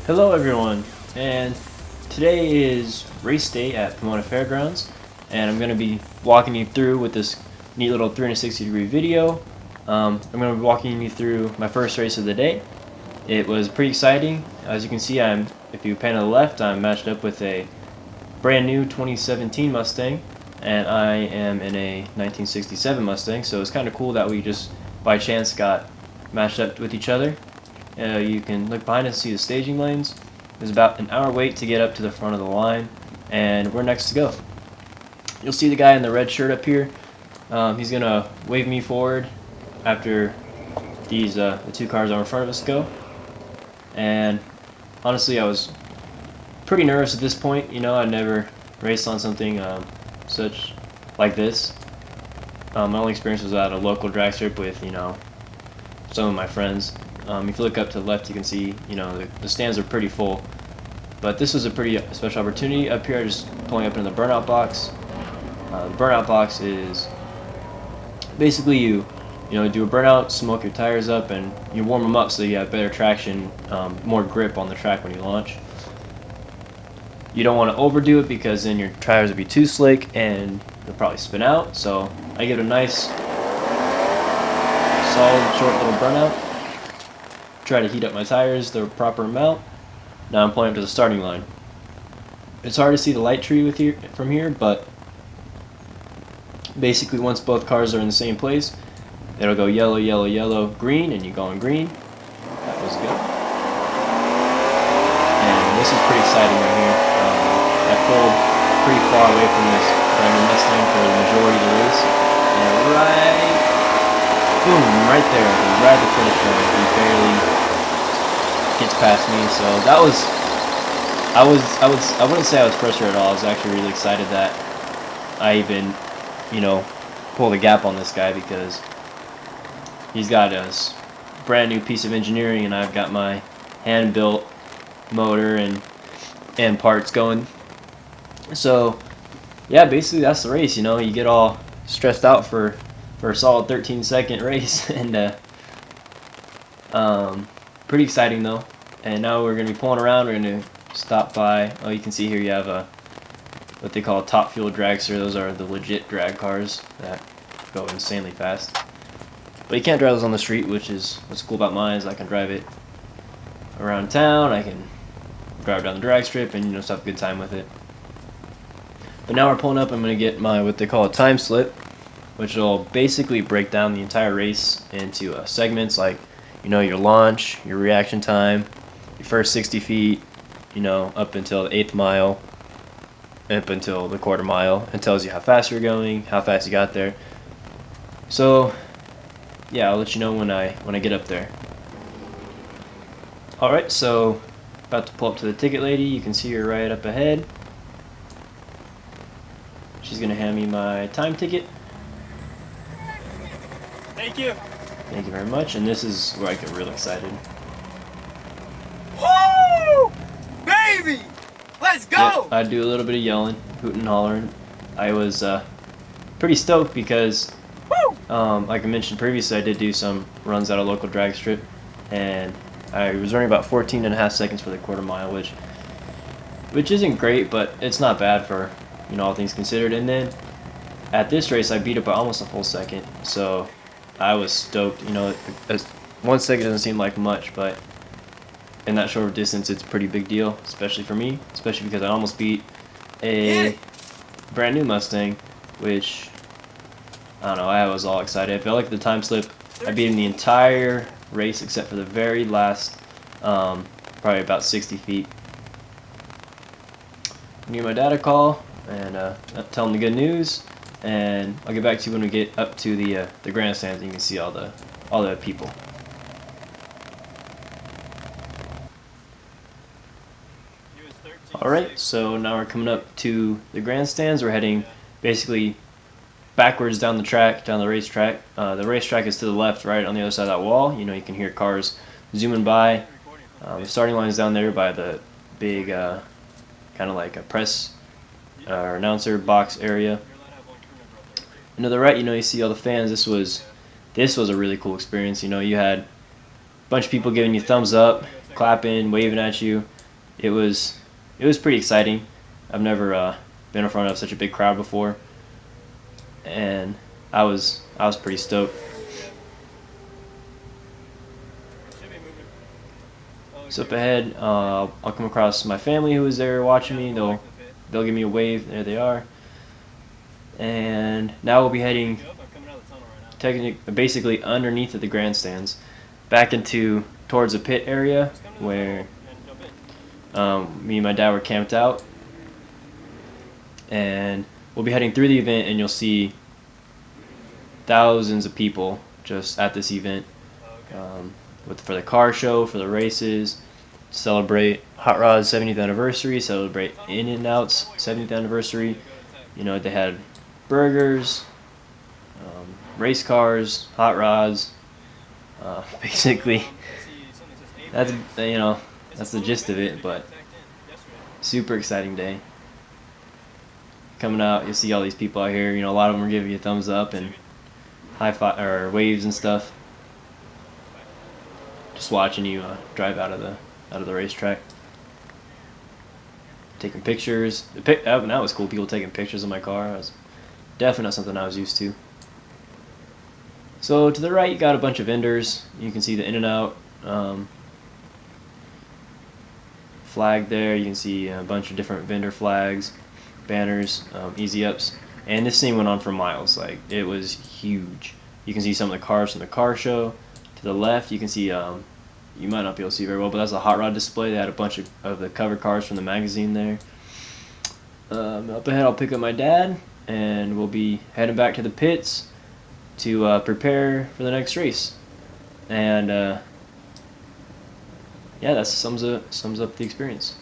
Hello everyone, and today is race day at Pomona Fairgrounds, and I'm going to be walking you through with this neat little 360-degree video. I'm going to be walking you through my first race of the day. It was pretty exciting. As you can see, if you pan to the left, I'm matched up with a brand new 2017 Mustang, and I am in a 1967 Mustang, so it's kind of cool that we just by chance got matched up with each other. You can look behind us and see the staging lanes. There's about an hour wait to get up to the front of the line, and we're next to go. You'll see the guy in the red shirt up here. He's gonna wave me forward after these the two cars in front of us go. And honestly, I was pretty nervous at this point. You know, I'd never raced on something such like this. My only experience was at a local drag strip with some of my friends. If you look up to the left, you can see, the stands are pretty full. But this was a pretty special opportunity. Up here, just pulling up in the burnout box. The burnout box is basically you do a burnout, smoke your tires up, and you warm them up so you have better traction, more grip on the track when you launch. You don't want to overdo it because then your tires will be too slick and they'll probably spin out. So I give it a nice, solid, short little burnout. Try to heat up my tires the proper amount. Now I'm pulling up to the starting line. It's hard to see the light tree from here, but basically once both cars are in the same place, it'll go yellow, yellow, yellow, green, and you go on green. That was good. And this is pretty exciting right here. I pulled pretty far away from this brand new Mustang for the majority of the race, and boom, right there, right at the finish line, he barely gets past me. So that was, I wouldn't say I was frustrated at all. I was actually really excited that I even, pulled a gap on this guy, because he's got a brand new piece of engineering and I've got my hand-built motor and parts going. So yeah, basically that's the race. You get all stressed out for a solid 13-second race, and pretty exciting though. And now we're going to be pulling around. We're going to stop by, you can see here you have what they call a top fuel dragster. Those are the legit drag cars that go insanely fast. But you can't drive those on the street, which is what's cool about mine, is I can drive it around town, I can drive down the drag strip, and just have a good time with it. But now we're pulling up. I'm going to get my what they call a time slip, which will basically break down the entire race into segments like, your launch, your reaction time, your first 60 feet, up until the 8th mile, up until the quarter mile. It tells you how fast you're going, how fast you got there. So yeah, I'll let you know when I get up there. Alright, so about to pull up to the ticket lady. You can see her right up ahead. She's gonna hand me my time ticket. Thank you. Thank you very much. And this is where I get real excited. Woo! Baby! Let's go! Yep, I do a little bit of yelling, hooting and hollering. I was pretty stoked because, like I mentioned previously, I did do some runs at a local drag strip, and I was running about 14.5 seconds for the quarter mile, which isn't great, but it's not bad for all things considered. And then at this race, I beat it by almost a full second, so I was stoked. 1 second doesn't seem like much, but in that short distance, it's a pretty big deal, especially for me, especially because I almost beat a brand new Mustang, which, I don't know, I was all excited. I felt like the time slip, I beat him the entire race except for the very last, probably about 60 feet. I gave my dad a call and tell him the good news, and I'll get back to you when we get up to the grandstands and you can see all the people. Alright, so now we're coming up to the grandstands. We're heading basically backwards down the track, down the racetrack. The racetrack is to the left, right on the other side of that wall. You can hear cars zooming by. The starting line is down there by the big, kind of like a press or announcer box area. And to the right, you see all the fans. This was a really cool experience. You had a bunch of people giving you thumbs up, clapping, waving at you. it was pretty exciting. I've never been in front of such a big crowd before, and I was pretty stoked. So up ahead, I'll come across my family who was there watching me. They'll give me a wave. There they are. And now we'll be heading basically underneath of the grandstands, back towards the pit area where me and my dad were camped out. And we'll be heading through the event, and you'll see thousands of people just at this event, for the car show, for the races, celebrate Hot Rod's 70th anniversary, celebrate In-N-Out's 70th anniversary. You know, they had burgers, race cars, hot rods. Basically, that's the gist of it. But super exciting day. Coming out, you'll see all these people out here. You know, a lot of them are giving you a thumbs up and high five or waves and stuff. Just watching you drive out of the racetrack, taking pictures. That was cool. People taking pictures of my car. That was definitely not something I was used to. So to the right, you got a bunch of vendors. You can see the In-N-Out flag there. You can see a bunch of different vendor flags, banners, easy ups, and this thing went on for miles. Like, it was huge. You can see some of the cars from the car show. To the left, you can see you might not be able to see very well, but that's a hot rod display. They had a bunch of the cover cars from the magazine there. Up ahead, I'll pick up my dad, and we'll be heading back to the pits to prepare for the next race. And yeah, that sums up the experience.